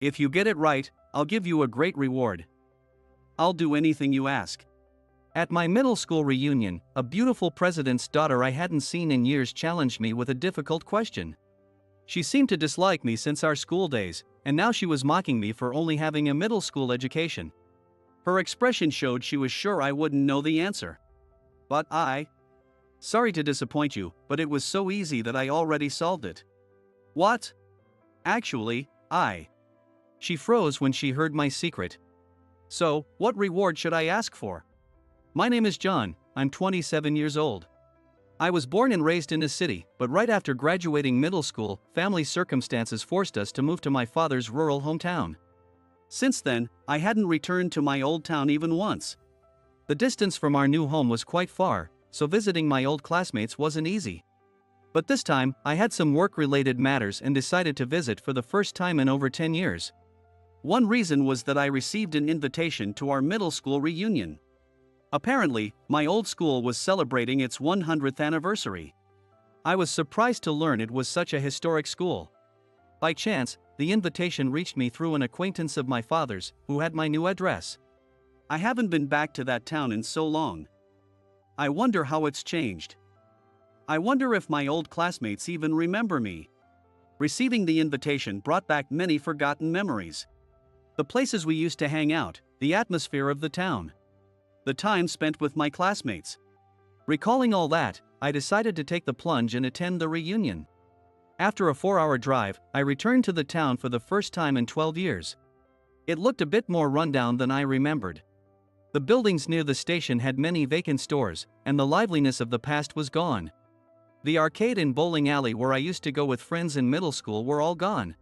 If you get it right, I'll give you a great reward. I'll do anything you ask. At my middle school reunion, a beautiful president's daughter I hadn't seen in years challenged me with a difficult question. She seemed to dislike me since our school days, and now she was mocking me for only having a middle school education. Her expression showed she was sure I wouldn't know the answer. But sorry to disappoint you, but it was so easy that I already solved it. What? Actually, She froze when she heard my secret. So, what reward should I ask for? My name is John, I'm 27 years old. I was born and raised in a city, but right after graduating middle school, family circumstances forced us to move to my father's rural hometown. Since then, I hadn't returned to my old town even once. The distance from our new home was quite far, so visiting my old classmates wasn't easy. But this time, I had some work-related matters and decided to visit for the first time in over 10 years. One reason was that I received an invitation to our middle school reunion. Apparently, my old school was celebrating its 100th anniversary. I was surprised to learn it was such a historic school. By chance, the invitation reached me through an acquaintance of my father's, who had my new address. I haven't been back to that town in so long. I wonder how it's changed. I wonder if my old classmates even remember me. Receiving the invitation brought back many forgotten memories. The places we used to hang out, the atmosphere of the town. The time spent with my classmates. Recalling all that, I decided to take the plunge and attend the reunion. After a 4-hour drive, I returned to the town for the first time in 12 years. It looked a bit more rundown than I remembered. The buildings near the station had many vacant stores, and the liveliness of the past was gone. The arcade and bowling alley where I used to go with friends in middle school were all gone.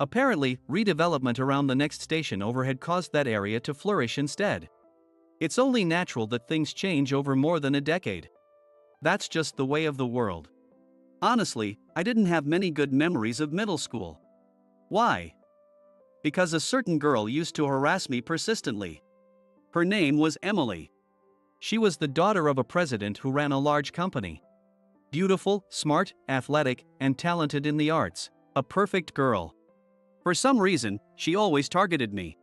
Apparently, redevelopment around the next station over had caused that area to flourish instead. It's only natural that things change over more than a decade. That's just the way of the world. Honestly, I didn't have many good memories of middle school. Why? Because a certain girl used to harass me persistently. Her name was Emily. She was the daughter of a president who ran a large company. Beautiful, smart, athletic, and talented in the arts. A perfect girl. For some reason, she always targeted me.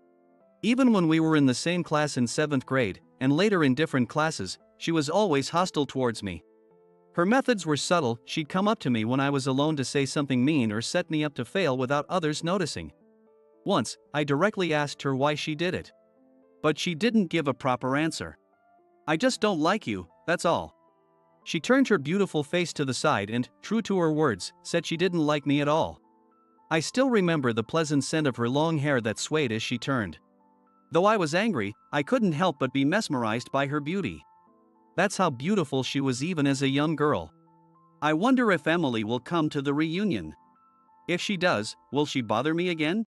Even when we were in the same class in 7th grade, and later in different classes, she was always hostile towards me. Her methods were subtle. She'd come up to me when I was alone to say something mean or set me up to fail without others noticing. Once, I directly asked her why she did it. But she didn't give a proper answer. I just don't like you, that's all. She turned her beautiful face to the side and, true to her words, said she didn't like me at all. I still remember the pleasant scent of her long hair that swayed as she turned. Though I was angry, I couldn't help but be mesmerized by her beauty. That's how beautiful she was even as a young girl. I wonder if Emily will come to the reunion. If she does, will she bother me again?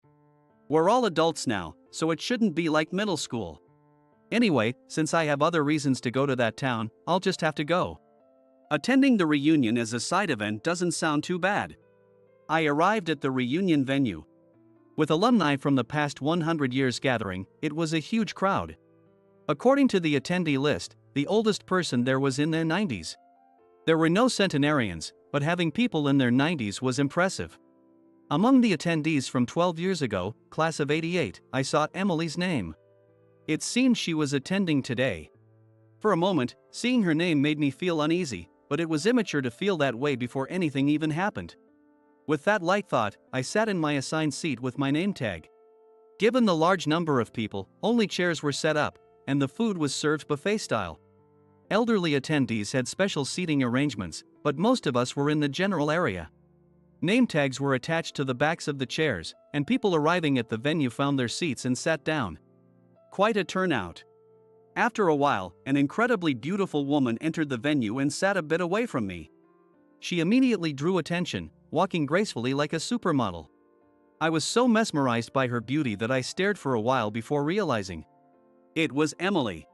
We're all adults now, so it shouldn't be like middle school. Anyway, since I have other reasons to go to that town, I'll just have to go. Attending the reunion as a side event doesn't sound too bad. I arrived at the reunion venue. With alumni from the past 100 years gathering, it was a huge crowd. According to the attendee list, the oldest person there was in their 90s. There were no centenarians, but having people in their 90s was impressive. Among the attendees from 12 years ago, class of '88, I saw Emily's name. It seemed she was attending today. For a moment, seeing her name made me feel uneasy, but it was immature to feel that way before anything even happened. With that light thought, I sat in my assigned seat with my name tag. Given the large number of people, only chairs were set up, and the food was served buffet style. Elderly attendees had special seating arrangements, but most of us were in the general area. Name tags were attached to the backs of the chairs, and people arriving at the venue found their seats and sat down. Quite a turnout. After a while, an incredibly beautiful woman entered the venue and sat a bit away from me. She immediately drew attention, walking gracefully like a supermodel. I was so mesmerized by her beauty that I stared for a while before realizing it was Emily.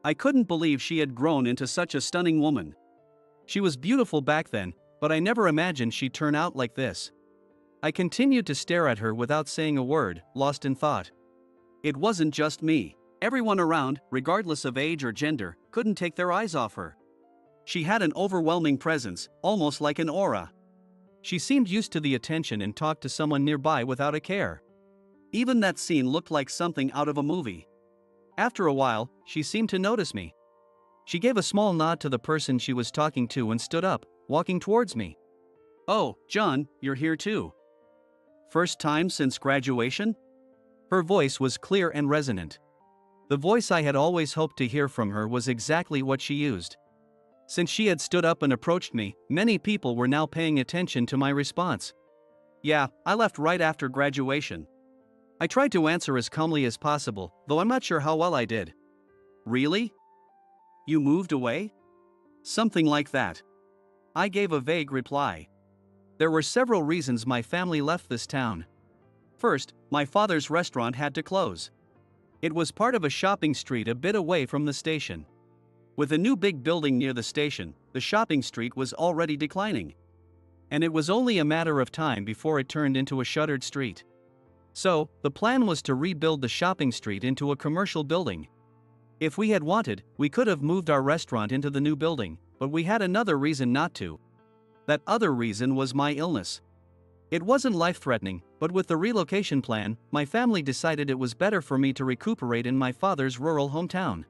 I couldn't believe she had grown into such a stunning woman. She was beautiful back then, but I never imagined she'd turn out like this. I continued to stare at her without saying a word, lost in thought. It wasn't just me. Everyone around, regardless of age or gender, couldn't take their eyes off her. She had an overwhelming presence, almost like an aura. She seemed used to the attention and talked to someone nearby without a care. Even that scene looked like something out of a movie. After a while, she seemed to notice me. She gave a small nod to the person she was talking to and stood up, walking towards me. "Oh, John, you're here too. First time since graduation?" Her voice was clear and resonant. The voice I had always hoped to hear from her was exactly what she used. Since she had stood up and approached me, many people were now paying attention to my response. "Yeah, I left right after graduation." I tried to answer as calmly as possible, though I'm not sure how well I did. "Really? You moved away?" "Something like that." I gave a vague reply. There were several reasons my family left this town. First, my father's restaurant had to close. It was part of a shopping street a bit away from the station. With a new big building near the station, the shopping street was already declining. And it was only a matter of time before it turned into a shuttered street. So, the plan was to rebuild the shopping street into a commercial building. If we had wanted, we could have moved our restaurant into the new building, but we had another reason not to. That other reason was my illness. It wasn't life-threatening, but with the relocation plan, my family decided it was better for me to recuperate in my father's rural hometown.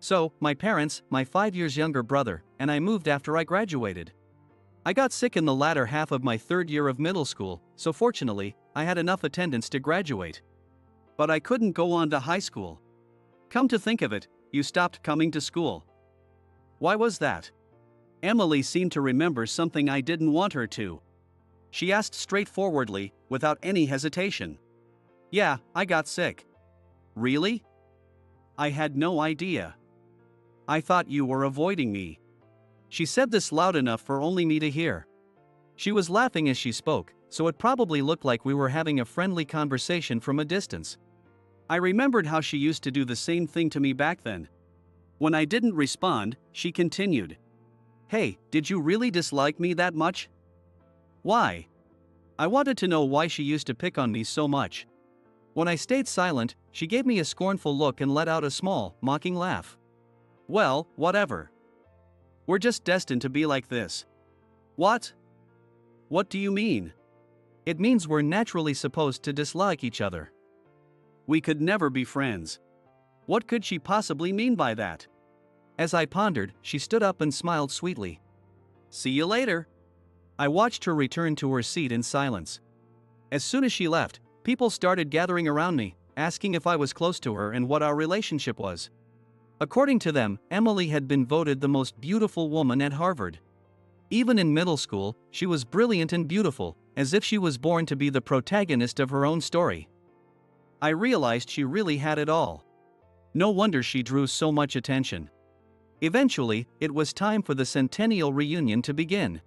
So, my parents, my 5 years younger brother, and I moved after I graduated. I got sick in the latter half of my third year of middle school, so fortunately, I had enough attendance to graduate. But I couldn't go on to high school. Come to think of it, you stopped coming to school. Why was that? Emily seemed to remember something I didn't want her to. She asked straightforwardly, without any hesitation. "Yeah, I got sick." "Really?" "I had no idea. I thought you were avoiding me." She said this loud enough for only me to hear. She was laughing as she spoke, so it probably looked like we were having a friendly conversation from a distance. I remembered how she used to do the same thing to me back then. When I didn't respond, she continued. "Hey, did you really dislike me that much?" "Why?" I wanted to know why she used to pick on me so much. When I stayed silent, she gave me a scornful look and let out a small, mocking laugh. "Well, whatever. We're just destined to be like this." "What? What do you mean?" "It means we're naturally supposed to dislike each other. We could never be friends." What could she possibly mean by that? As I pondered, she stood up and smiled sweetly. "See you later." I watched her return to her seat in silence. As soon as she left, people started gathering around me, asking if I was close to her and what our relationship was. According to them, Emily had been voted the most beautiful woman at Harvard. Even in middle school, she was brilliant and beautiful, as if she was born to be the protagonist of her own story. I realized she really had it all. No wonder she drew so much attention. Eventually, it was time for the centennial reunion to begin.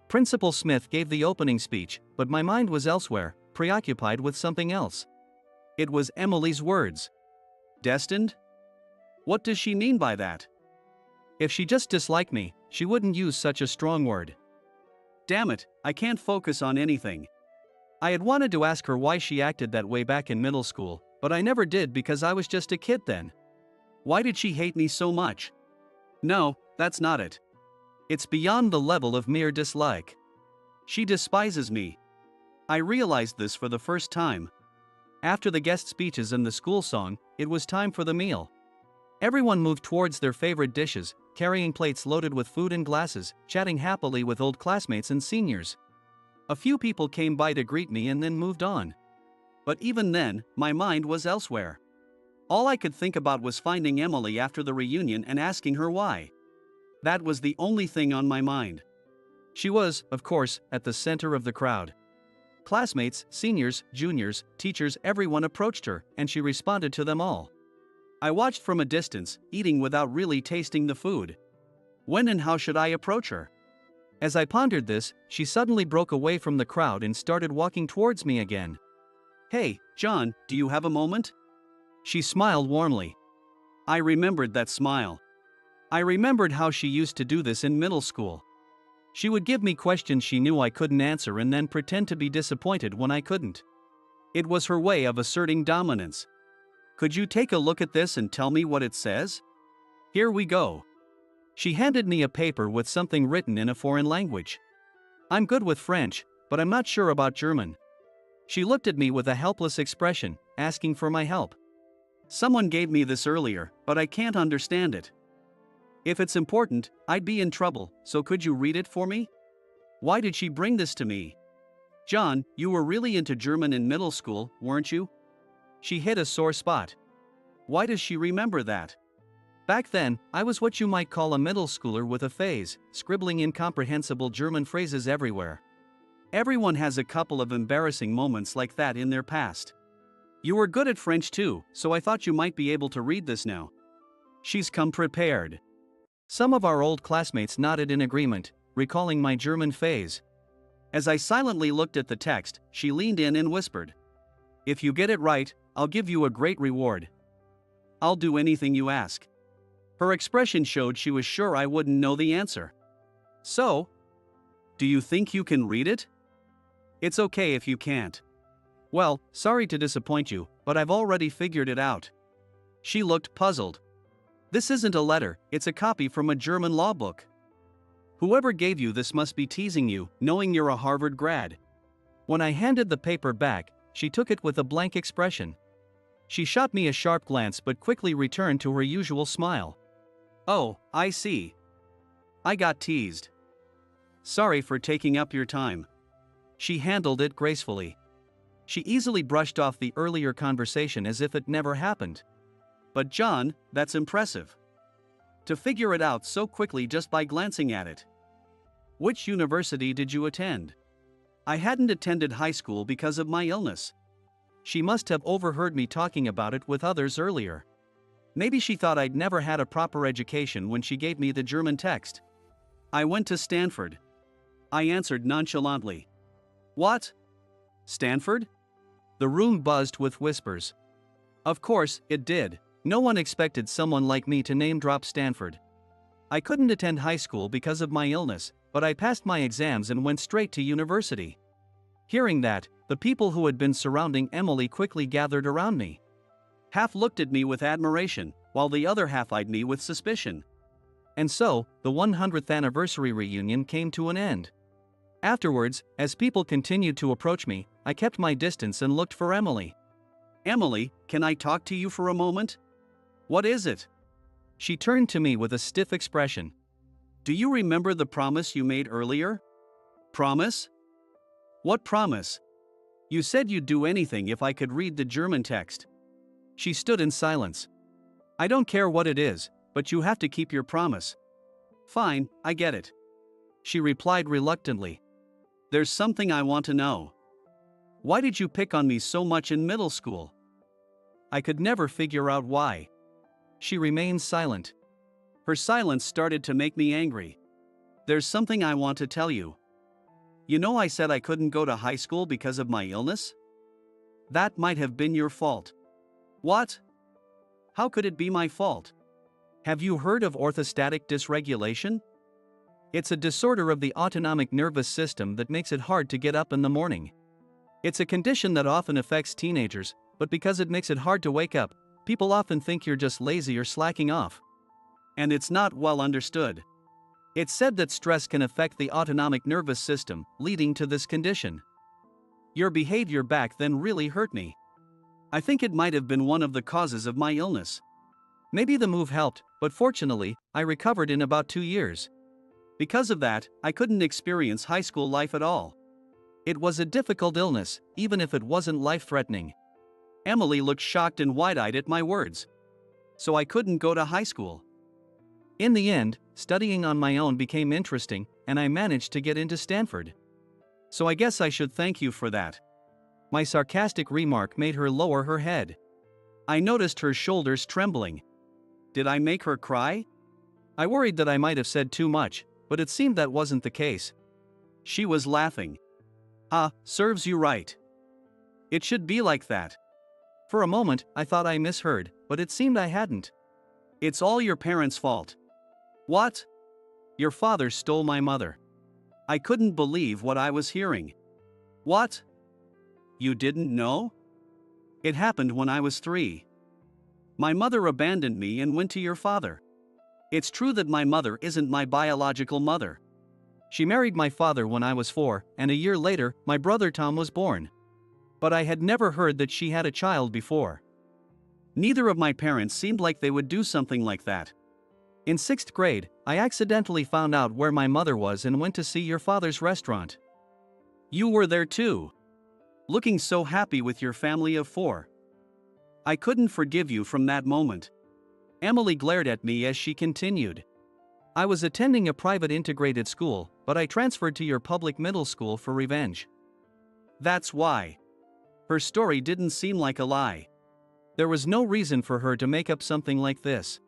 Principal Smith gave the opening speech, but my mind was elsewhere, preoccupied with something else. It was Emily's words. Destined? What does she mean by that? If she just disliked me, she wouldn't use such a strong word. Damn it, I can't focus on anything. I had wanted to ask her why she acted that way back in middle school, but I never did because I was just a kid then. Why did she hate me so much? No, that's not it. It's beyond the level of mere dislike. She despises me. I realized this for the first time. After the guest speeches and the school song, it was time for the meal. Everyone moved towards their favorite dishes, carrying plates loaded with food and glasses, chatting happily with old classmates and seniors. A few people came by to greet me and then moved on. But even then, my mind was elsewhere. All I could think about was finding Emily after the reunion and asking her why. That was the only thing on my mind. She was, of course, at the center of the crowd. Classmates, seniors, juniors, teachers, everyone approached her, and she responded to them all. I watched from a distance, eating without really tasting the food. When and how should I approach her? As I pondered this, she suddenly broke away from the crowd and started walking towards me again. Hey, John, do you have a moment? She smiled warmly. I remembered that smile. I remembered how she used to do this in middle school. She would give me questions she knew I couldn't answer and then pretend to be disappointed when I couldn't. It was her way of asserting dominance. Could you take a look at this and tell me what it says? Here we go. She handed me a paper with something written in a foreign language. I'm good with French, but I'm not sure about German. She looked at me with a helpless expression, asking for my help. Someone gave me this earlier, but I can't understand it. If it's important, I'd be in trouble, so could you read it for me? Why did she bring this to me? John, you were really into German in middle school, weren't you? She hit a sore spot. Why does she remember that? Back then, I was what you might call a middle schooler with a phase, scribbling incomprehensible German phrases everywhere. Everyone has a couple of embarrassing moments like that in their past. You were good at French too, so I thought you might be able to read this now. She's come prepared. Some of our old classmates nodded in agreement, recalling my German phase. As I silently looked at the text, she leaned in and whispered, "If you get it right, I'll give you a great reward. I'll do anything you ask." Her expression showed she was sure I wouldn't know the answer. So, do you think you can read it? It's okay if you can't. Well, sorry to disappoint you, but I've already figured it out. She looked puzzled. This isn't a letter, it's a copy from a German law book. Whoever gave you this must be teasing you, knowing you're a Harvard grad. When I handed the paper back, she took it with a blank expression. She shot me a sharp glance but quickly returned to her usual smile. Oh, I see. I got teased. Sorry for taking up your time. She handled it gracefully. She easily brushed off the earlier conversation as if it never happened. But John, that's impressive. To figure it out so quickly just by glancing at it. Which university did you attend? I hadn't attended high school because of my illness. She must have overheard me talking about it with others earlier. Maybe she thought I'd never had a proper education when she gave me the German text. I went to Stanford. I answered nonchalantly. What? Stanford? The room buzzed with whispers. Of course, it did. No one expected someone like me to name-drop Stanford. I couldn't attend high school because of my illness, but I passed my exams and went straight to university. Hearing that, the people who had been surrounding Emily quickly gathered around me. Half looked at me with admiration, while the other half eyed me with suspicion. And so, the 100th anniversary reunion came to an end. Afterwards, as people continued to approach me, I kept my distance and looked for Emily. Emily, can I talk to you for a moment? What is it? She turned to me with a stiff expression. Do you remember the promise you made earlier? Promise? What promise? You said you'd do anything if I could read the German text. She stood in silence. I don't care what it is, but you have to keep your promise. Fine, I get it. She replied reluctantly. There's something I want to know. Why did you pick on me so much in middle school? I could never figure out why. She remained silent. Her silence started to make me angry. There's something I want to tell you. You know I said I couldn't go to high school because of my illness? That might have been your fault. What? How could it be my fault? Have you heard of orthostatic dysregulation? It's a disorder of the autonomic nervous system that makes it hard to get up in the morning. It's a condition that often affects teenagers, but because it makes it hard to wake up, people often think you're just lazy or slacking off. And it's not well understood. It's said that stress can affect the autonomic nervous system, leading to this condition. Your behavior back then really hurt me. I think it might have been one of the causes of my illness. Maybe the move helped, but fortunately, I recovered in about 2 years. Because of that, I couldn't experience high school life at all. It was a difficult illness, even if it wasn't life-threatening. Emily looked shocked and wide-eyed at my words. So I couldn't go to high school. In the end, studying on my own became interesting, and I managed to get into Stanford. So I guess I should thank you for that. My sarcastic remark made her lower her head. I noticed her shoulders trembling. Did I make her cry? I worried that I might have said too much, but it seemed that wasn't the case. She was laughing. Serves you right. It should be like that. For a moment, I thought I misheard, but it seemed I hadn't. It's all your parents' fault. What? Your father stole my mother. I couldn't believe what I was hearing. What? You didn't know? It happened when I was 3. My mother abandoned me and went to your father. It's true that my mother isn't my biological mother. She married my father when I was 4, and a year later, my brother Tom was born. But I had never heard that she had a child before. Neither of my parents seemed like they would do something like that. In 6th grade, I accidentally found out where my mother was and went to see your father's restaurant. You were there too. Looking so happy with your family of 4. I couldn't forgive you from that moment. Emily glared at me as she continued. I was attending a private integrated school, but I transferred to your public middle school for revenge. That's why. Her story didn't seem like a lie. There was no reason for her to make up something like this.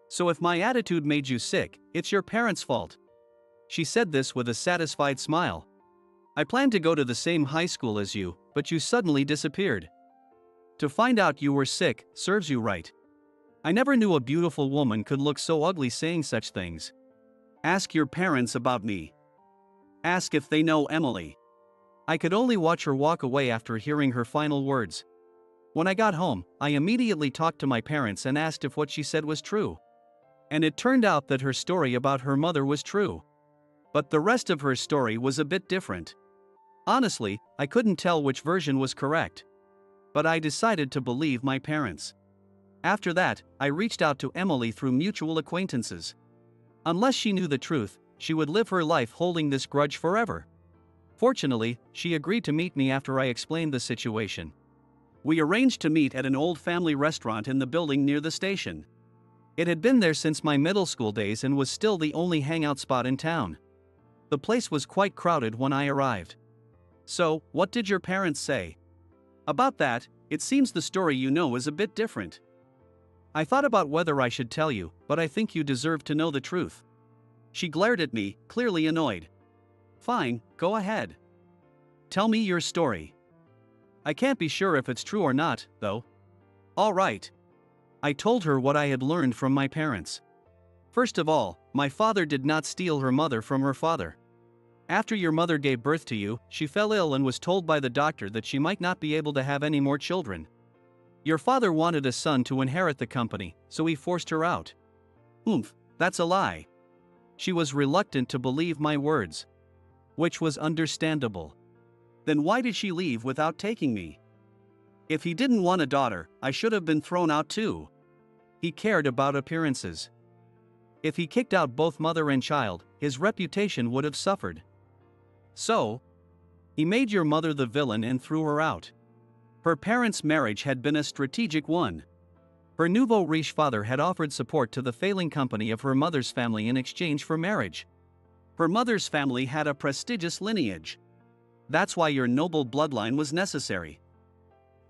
So if my attitude made you sick, it's your parents' fault. She said this with a satisfied smile. I planned to go to the same high school as you, but you suddenly disappeared. To find out you were sick serves you right. I never knew a beautiful woman could look so ugly saying such things. Ask your parents about me. Ask if they know Emily. I could only watch her walk away after hearing her final words. When I got home, I immediately talked to my parents and asked if what she said was true. And it turned out that her story about her mother was true. But the rest of her story was a bit different. Honestly, I couldn't tell which version was correct. But I decided to believe my parents. After that, I reached out to Emily through mutual acquaintances. Unless she knew the truth, she would live her life holding this grudge forever. Fortunately, she agreed to meet me after I explained the situation. We arranged to meet at an old family restaurant in the building near the station. It had been there since my middle school days and was still the only hangout spot in town. The place was quite crowded when I arrived. So, what did your parents say? About that, it seems the story you know is a bit different. I thought about whether I should tell you, but I think you deserve to know the truth. She glared at me, clearly annoyed. Fine, go ahead. Tell me your story. I can't be sure if it's true or not, though. All right. I told her what I had learned from my parents. First of all, my father did not steal her mother from her father. After your mother gave birth to you, she fell ill and was told by the doctor that she might not be able to have any more children. Your father wanted a son to inherit the company, so he forced her out. Oomph, that's a lie. She was reluctant to believe my words. Which was understandable. Then why did she leave without taking me? If he didn't want a daughter, I should have been thrown out too. He cared about appearances. If he kicked out both mother and child, his reputation would have suffered. So, he made your mother the villain and threw her out. Her parents' marriage had been a strategic one. Her nouveau riche father had offered support to the failing company of her mother's family in exchange for marriage. Her mother's family had a prestigious lineage. That's why your noble bloodline was necessary.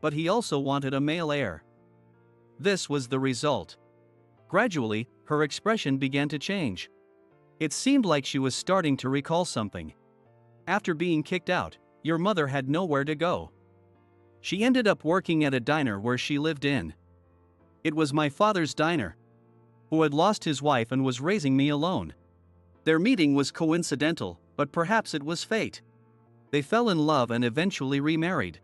But he also wanted a male heir. This was the result. Gradually, her expression began to change. It seemed like she was starting to recall something. After being kicked out, your mother had nowhere to go. She ended up working at a diner where she lived in. It was my father's diner, who had lost his wife and was raising me alone. Their meeting was coincidental, but perhaps it was fate. They fell in love and eventually remarried.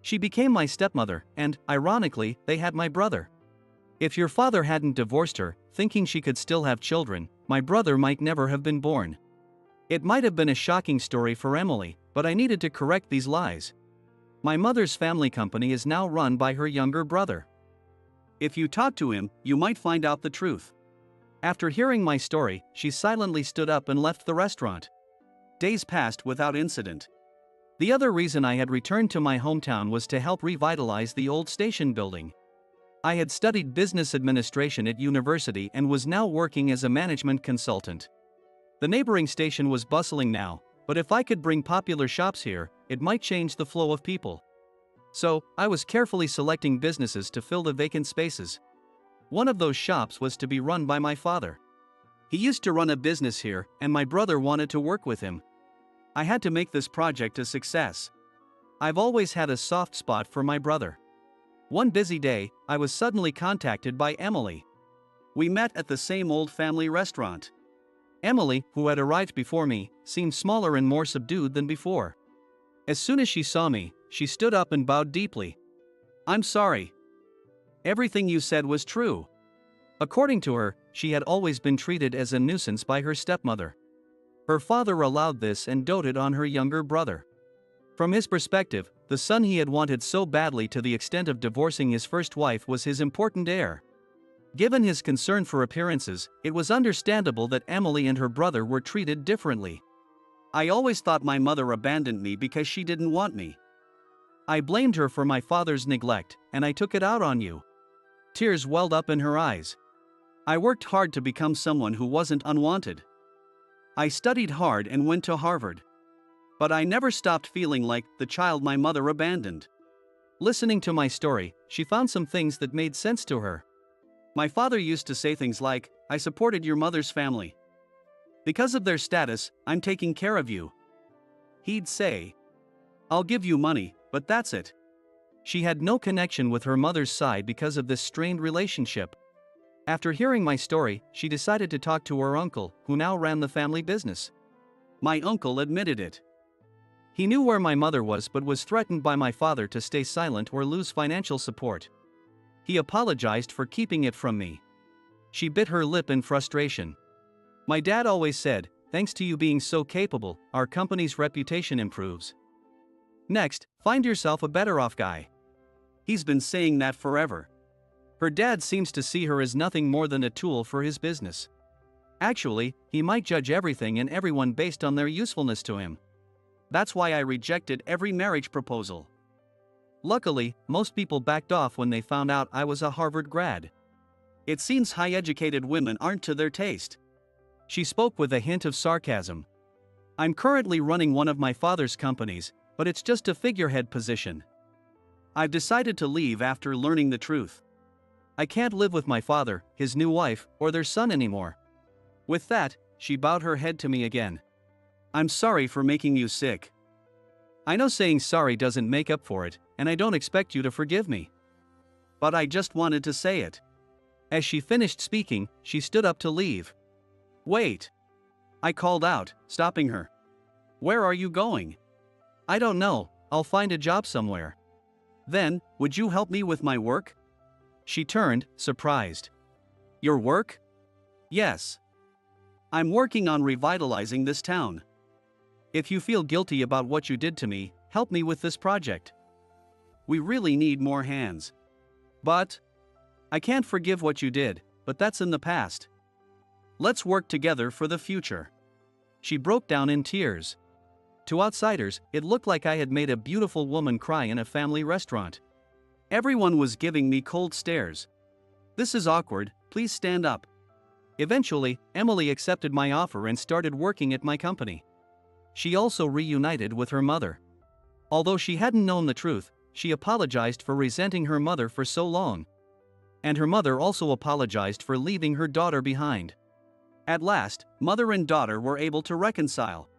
She became my stepmother, and, ironically, they had my brother. If your father hadn't divorced her, thinking she could still have children, my brother might never have been born. It might have been a shocking story for Emily, but I needed to correct these lies. My mother's family company is now run by her younger brother. If you talk to him, you might find out the truth. After hearing my story, she silently stood up and left the restaurant. Days passed without incident. The other reason I had returned to my hometown was to help revitalize the old station building. I had studied business administration at university and was now working as a management consultant. The neighboring station was bustling now, but if I could bring popular shops here, it might change the flow of people. So, I was carefully selecting businesses to fill the vacant spaces. One of those shops was to be run by my father. He used to run a business here, and my brother wanted to work with him. I had to make this project a success. I've always had a soft spot for my brother. One busy day, I was suddenly contacted by Emily. We met at the same old family restaurant. Emily, who had arrived before me, seemed smaller and more subdued than before. As soon as she saw me, she stood up and bowed deeply. I'm sorry. Everything you said was true. According to her, she had always been treated as a nuisance by her stepmother. Her father allowed this and doted on her younger brother. From his perspective, the son he had wanted so badly to the extent of divorcing his first wife was his important heir. Given his concern for appearances, it was understandable that Emily and her brother were treated differently. I always thought my mother abandoned me because she didn't want me. I blamed her for my father's neglect, and I took it out on you. Tears welled up in her eyes. I worked hard to become someone who wasn't unwanted. I studied hard and went to Harvard. But I never stopped feeling like the child my mother abandoned. Listening to my story, she found some things that made sense to her. My father used to say things like, "I supported your mother's family. Because of their status, I'm taking care of you." He'd say, "I'll give you money, but that's it." She had no connection with her mother's side because of this strained relationship. After hearing my story, she decided to talk to her uncle, who now ran the family business. My uncle admitted it. He knew where my mother was but was threatened by my father to stay silent or lose financial support. He apologized for keeping it from me. She bit her lip in frustration. My dad always said, "Thanks to you being so capable, our company's reputation improves. Next, find yourself a better off guy." He's been saying that forever. Her dad seems to see her as nothing more than a tool for his business. Actually, he might judge everything and everyone based on their usefulness to him. That's why I rejected every marriage proposal. Luckily, most people backed off when they found out I was a Harvard grad. It seems high-educated women aren't to their taste. She spoke with a hint of sarcasm. I'm currently running one of my father's companies, but it's just a figurehead position. I've decided to leave after learning the truth. I can't live with my father, his new wife, or their son anymore. With that, she bowed her head to me again. I'm sorry for making you sick. I know saying sorry doesn't make up for it, and I don't expect you to forgive me. But I just wanted to say it. As she finished speaking, she stood up to leave. Wait. I called out, stopping her. Where are you going? I don't know, I'll find a job somewhere. Then, would you help me with my work? She turned, surprised. Your work? Yes. I'm working on revitalizing this town. If you feel guilty about what you did to me, help me with this project. We really need more hands. But I can't forgive what you did, but that's in the past. Let's work together for the future. She broke down in tears. To outsiders, it looked like I had made a beautiful woman cry in a family restaurant. Everyone was giving me cold stares. This is awkward, please stand up. Eventually, Emily accepted my offer and started working at my company. She also reunited with her mother. Although she hadn't known the truth, she apologized for resenting her mother for so long. And her mother also apologized for leaving her daughter behind. At last, mother and daughter were able to reconcile.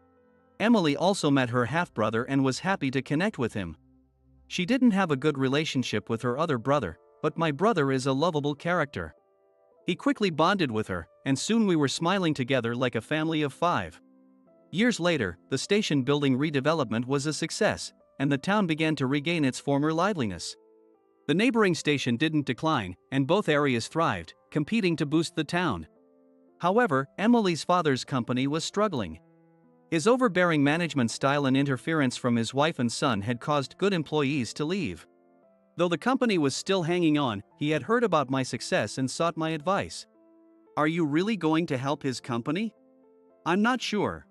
Emily also met her half-brother and was happy to connect with him. She didn't have a good relationship with her other brother, but my brother is a lovable character. He quickly bonded with her, and soon we were smiling together like a family of 5. Years later, the station building redevelopment was a success, and the town began to regain its former liveliness. The neighboring station didn't decline, and both areas thrived, competing to boost the town. However, Emily's father's company was struggling. His overbearing management style and interference from his wife and son had caused good employees to leave. Though the company was still hanging on, he had heard about my success and sought my advice. Are you really going to help his company? I'm not sure.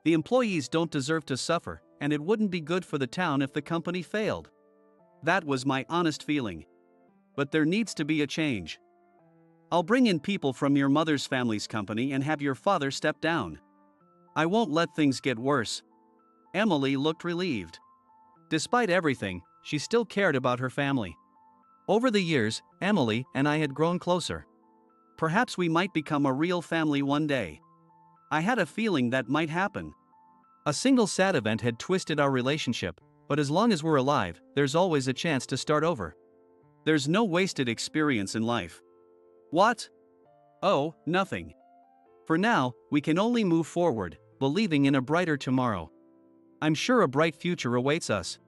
The employees don't deserve to suffer, and it wouldn't be good for the town if the company failed. That was my honest feeling. But there needs to be a change. I'll bring in people from your mother's family's company and have your father step down. I won't let things get worse. Emily looked relieved. Despite everything, she still cared about her family. Over the years, Emily and I had grown closer. Perhaps we might become a real family one day. I had a feeling that might happen. A single sad event had twisted our relationship, but as long as we're alive, there's always a chance to start over. There's no wasted experience in life. What? Oh, nothing. For now, we can only move forward, believing in a brighter tomorrow. I'm sure a bright future awaits us.